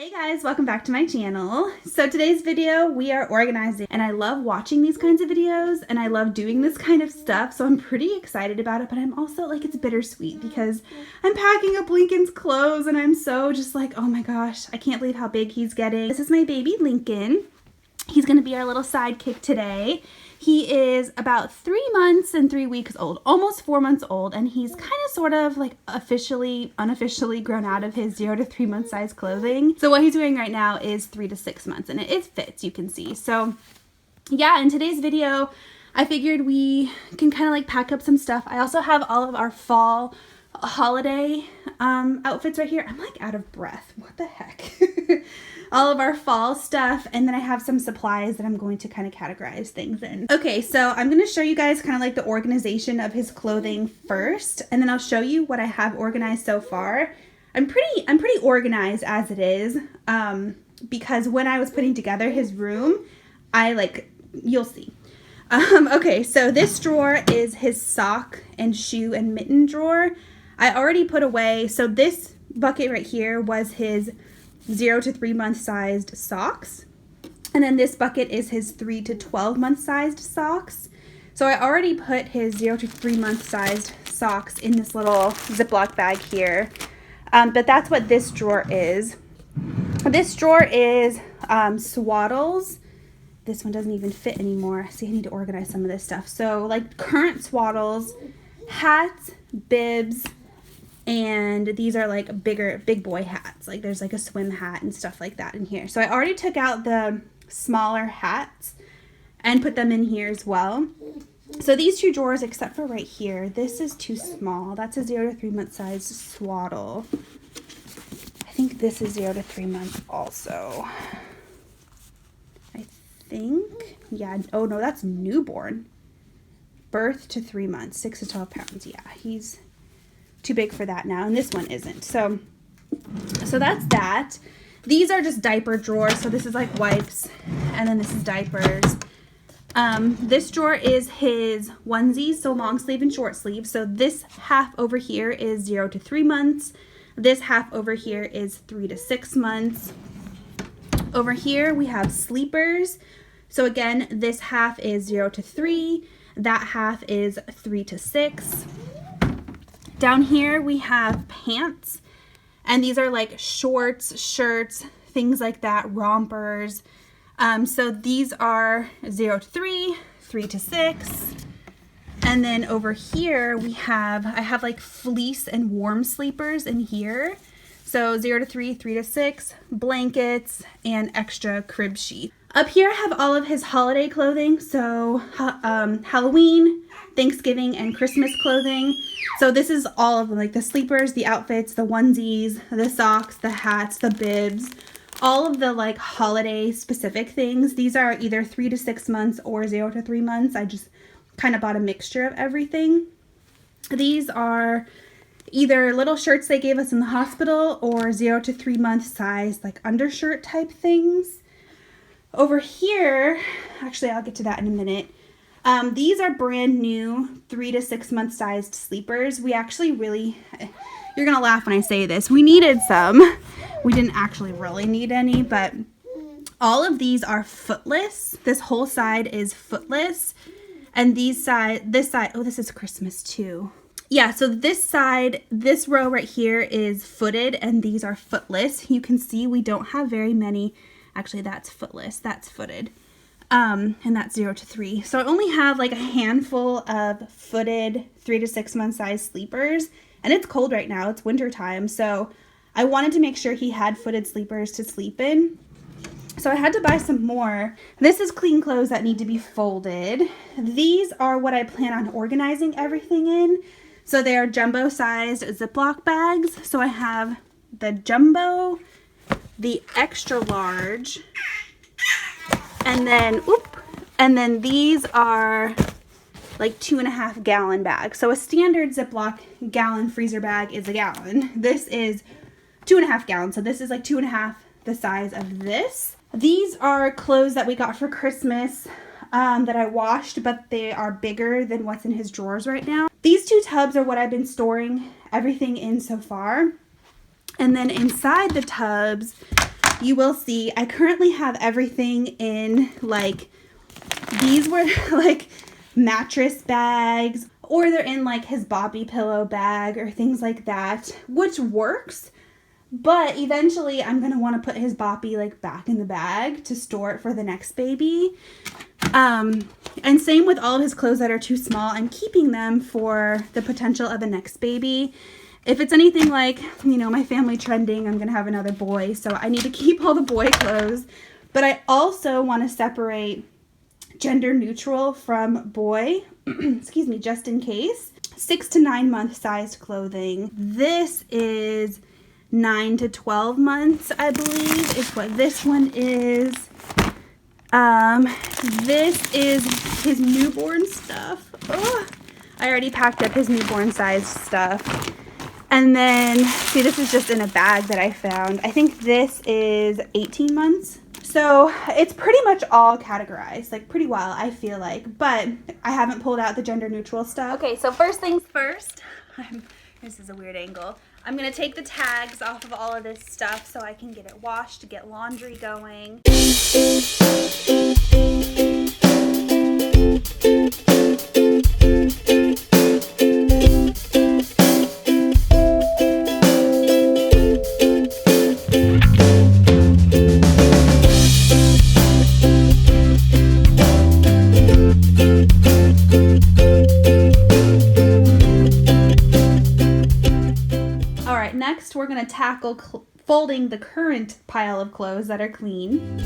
Hey guys, welcome back to my channel. So today's video, we are organizing, and I love watching these kinds of videos and I love doing this kind of stuff, so I'm pretty excited about it, but I'm also like, it's bittersweet because I'm packing up Lincoln's clothes and I'm so just like, oh my gosh, I can't believe how big he's getting. This is my baby Lincoln. He's gonna be our little sidekick today. He is about 3 months and 3 weeks old, almost 4 months old, and he's kind of sort of like unofficially grown out of his 0 to 3 month size clothing. So what he's doing right now is 3 to 6 months, and it fits, you can see. So yeah, in today's video, I figured we can kind of like pack up some stuff. I also have all of our fall holiday outfits right here. I'm like out of breath. What the heck? All of our fall stuff, and then I have some supplies that I'm going to kind of categorize things in. Okay, so I'm going to show you guys kind of like the organization of his clothing first, and then I'll show you what I have organized so far. I'm pretty organized as it is, because when I was putting together his room, you'll see. Okay, so this drawer is his sock and shoe and mitten drawer. I already put away, so this bucket right here was his 0 to 3 month sized socks, and then this bucket is his 3 to 12 month sized socks. So I already put his 0 to 3 month sized socks in this little Ziploc bag here, but that's what this drawer is. This drawer is swaddles. This one doesn't even fit anymore. See, I need to organize some of this stuff. So like current swaddles, hats, bibs, and these are like big boy hats. Like there's like a swim hat and stuff like that in here. So I already took out the smaller hats and put them in here as well. So these two drawers, except for right here, this is too small. That's a 0 to 3 month size swaddle. I think this is 0 to 3 months also. I think, yeah, oh no, that's newborn. Birth to 3 months, 6 to 12 pounds. Yeah, he's too big for that now, and this one isn't. So that's that. These are just diaper drawers. So this is like wipes, and then this is diapers. This drawer is his onesies, so long sleeve and short sleeve. So this half over here is 0 to 3 months. This half over here is 3 to 6 months. Over here we have sleepers. So again, this half is 0 to 3. That half is 3 to 6. Down here we have pants, and these are like shorts, shirts, things like that, rompers. So these are 0 to 3, 3 to 6. And then over here I have like fleece and warm sleepers in here. So 0 to 3, 3 to 6, blankets, and extra crib sheet. Up here I have all of his holiday clothing, so Halloween, Thanksgiving, and Christmas clothing. So this is all of them, like the sleepers, the outfits, the onesies, the socks, the hats, the bibs, all of the like holiday specific things. These are either 3 to 6 months or 0 to 3 months. I just kind of bought a mixture of everything. These are either little shirts they gave us in the hospital or 0 to 3 month size like undershirt type things. Over here, actually I'll get to that in a minute. These are brand new 3 to 6 month sized sleepers. We actually you're gonna laugh when I say this, we needed some. We didn't actually really need any, but all of these are footless. This whole side is footless, and this side, oh, this is Christmas too. Yeah, so this side, this row right here is footed, and these are footless. You can see we don't have very many. Actually, that's footless, that's footed. And that's 0 to 3. So I only have like a handful of footed 3 to 6 month size sleepers, and it's cold right now, it's winter time. So I wanted to make sure he had footed sleepers to sleep in. So I had to buy some more. This is clean clothes that need to be folded. These are what I plan on organizing everything in. So they are jumbo sized Ziploc bags. So I have the jumbo, the extra large, and then these are like 2.5 gallon bags. So a standard Ziploc gallon freezer bag is a gallon. This is 2.5 gallons. So this is like 2.5 the size of this. These are clothes that we got for Christmas that I washed, but they are bigger than what's in his drawers right now. These two tubs are what I've been storing everything in so far. And then inside the tubs, you will see I currently have everything in like, these were like mattress bags, or they're in like his Boppy pillow bag or things like that, which works. But eventually I'm going to want to put his Boppy like back in the bag to store it for the next baby. And same with all of his clothes that are too small. I'm keeping them for the potential of a next baby. If it's anything like, you know, my family trending, I'm going to have another boy. So I need to keep all the boy clothes. But I also want to separate gender neutral from boy, excuse me, just in case. 6 to 9 month sized clothing. This is 9 to 12 months, I believe, is what this one is. This is his newborn stuff. Ugh. I already packed up his newborn sized stuff. And then, see, this is just in a bag that I found. I think this is 18 months. So it's pretty much all categorized, like pretty well, I feel like. But I haven't pulled out the gender neutral stuff. Okay, so first things first. This is a weird angle. I'm going to take the tags off of all of this stuff so I can get it washed to get laundry going. Next, we're going to tackle folding the current pile of clothes that are clean.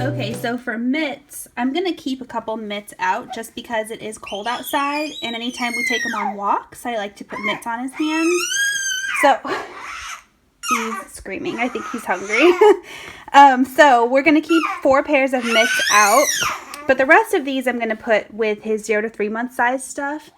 Okay, so for mitts, I'm going to keep a couple mitts out just because it is cold outside, and anytime we take him on walks, I like to put mitts on his hands. So he's screaming. I think he's hungry. So we're going to keep 4 pairs of mitts out, but the rest of these I'm going to put with his 0 to 3 month size stuff.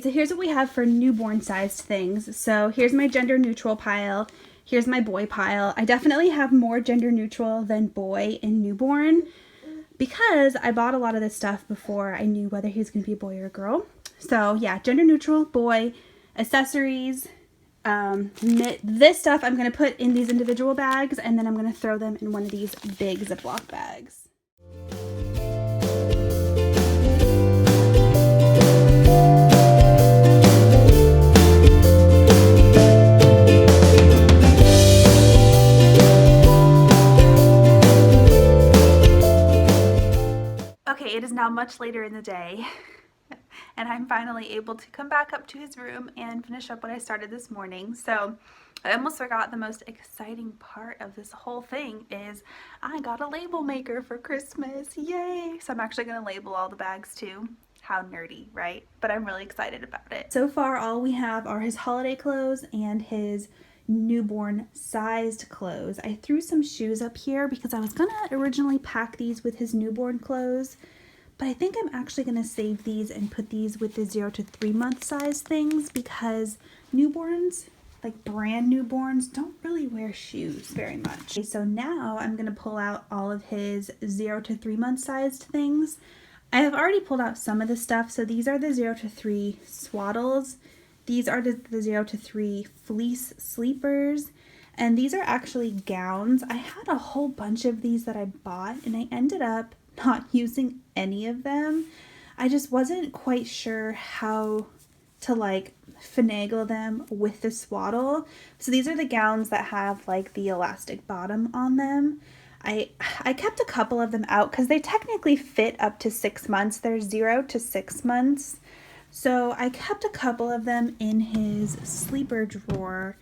So here's what we have for newborn sized things. So here's my gender neutral pile. Here's my boy pile. I definitely have more gender neutral than boy in newborn because I bought a lot of this stuff before I knew whether he was going to be a boy or a girl. So yeah, gender neutral, boy, accessories, this stuff I'm going to put in these individual bags, and then I'm going to throw them in one of these big Ziploc bags. Okay, it is now much later in the day, and I'm finally able to come back up to his room and finish up what I started this morning. So I almost forgot the most exciting part of this whole thing is I got a label maker for Christmas. Yay! So I'm actually going to label all the bags too. How nerdy, right? But I'm really excited about it. So far, all we have are his holiday clothes and his newborn sized clothes. I threw some shoes up here because I was gonna originally pack these with his newborn clothes, but I think I'm actually gonna save these and put these with the 0 to 3 month size things because newborns, like brand newborns, don't really wear shoes very much. Okay, so now I'm gonna pull out all of his 0 to 3 month sized things. I have already pulled out some of the stuff. So these are the 0 to 3 swaddles. These are the 0 to 3 fleece sleepers, and these are actually gowns. I had a whole bunch of these that I bought, and I ended up not using any of them. I just wasn't quite sure how to like finagle them with the swaddle. So these are the gowns that have like the elastic bottom on them. I kept a couple of them out because they technically fit up to 6 months. They're 0 to 6 months. So I kept a couple of them in his sleeper drawer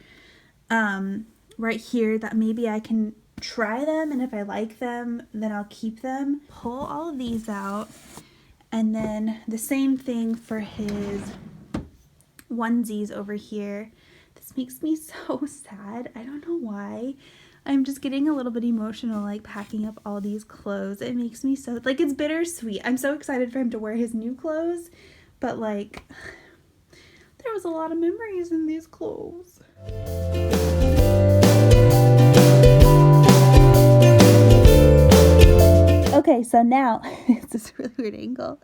right here that maybe I can try them, and if I like them, then I'll keep them. Pull all of these out, and then the same thing for his onesies over here. This makes me so sad. I don't know why. I'm just getting a little bit emotional, like packing up all these clothes. It makes me so, like, it's bittersweet. I'm so excited for him to wear his new clothes, but like, there was a lot of memories in these clothes. Okay, so now, it's this really weird angle.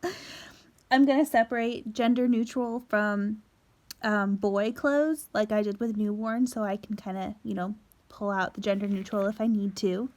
I'm going to separate gender neutral from boy clothes like I did with newborn, so I can kind of, you know, pull out the gender neutral if I need to.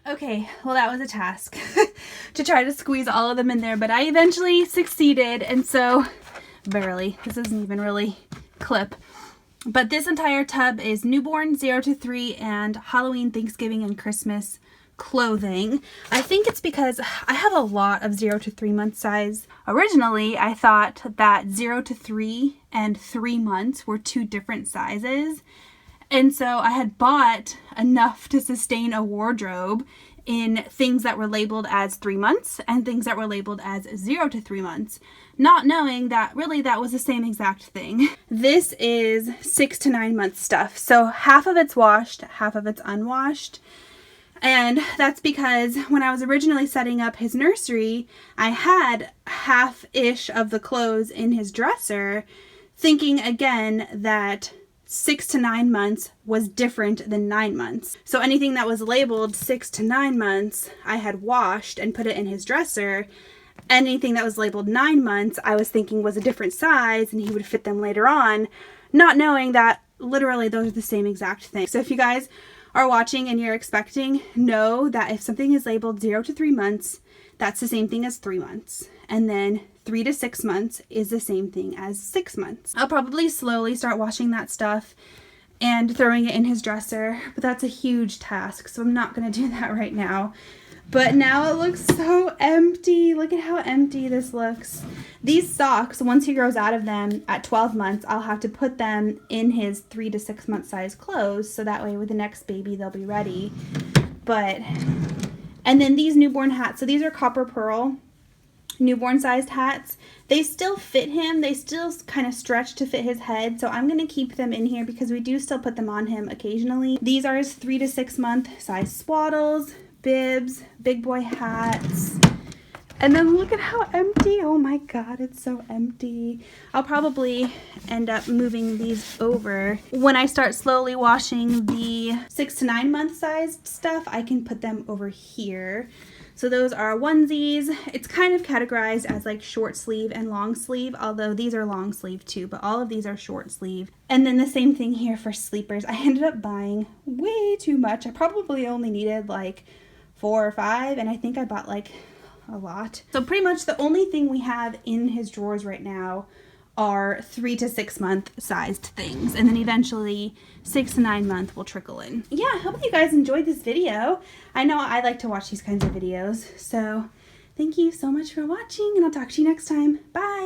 Okay, well that was a task to try to squeeze all of them in there, but I eventually succeeded, and so, barely, this isn't even really clip, but this entire tub is newborn, 0 to 3, and Halloween, Thanksgiving, and Christmas clothing. I think it's because I have a lot of 0 to 3 month size. Originally, I thought that 0 to 3 and 3 months were two different sizes. And so I had bought enough to sustain a wardrobe in things that were labeled as 3 months and things that were labeled as 0 to 3 months, not knowing that really that was the same exact thing. This is 6 to 9 month stuff. So half of it's washed, half of it's unwashed. And that's because when I was originally setting up his nursery, I had half-ish of the clothes in his dresser, thinking again that 6 to 9 months was different than 9 months. So anything that was labeled 6 to 9 months, I had washed and put it in his dresser. Anything that was labeled 9 months, I was thinking was a different size and he would fit them later on, not knowing that literally those are the same exact thing. So if you guys are watching and you're expecting, know that if something is labeled 0 to 3 months, that's the same thing as 3 months. And then 3 to 6 months is the same thing as 6 months. I'll probably slowly start washing that stuff and throwing it in his dresser, but that's a huge task, so I'm not going to do that right now. But now it looks so empty. Look at how empty this looks. These socks, once he grows out of them at 12 months, I'll have to put them in his 3 to 6 month size clothes, so that way with the next baby they'll be ready. But, and then these newborn hats, so these are copper pearl newborn sized hats. They still fit him. They still kind of stretch to fit his head, so I'm going to keep them in here because we do still put them on him occasionally. These are his 3 to 6 month size swaddles, bibs, big boy hats. And then look at how empty. Oh my god, it's so empty. I'll probably end up moving these over. When I start slowly washing the 6 to 9 month sized stuff, I can put them over here. So those are onesies. It's kind of categorized as like short sleeve and long sleeve, although these are long sleeve too, but all of these are short sleeve. And then the same thing here for sleepers. I ended up buying way too much. I probably only needed like 4 or 5, and I think I bought like a lot. So pretty much the only thing we have in his drawers right now are 3 to 6 month sized things, and then eventually 6 to 9 month will trickle in. Yeah, I hope you guys enjoyed this video. I know I like to watch these kinds of videos, so thank you so much for watching, and I'll talk to you next time. Bye!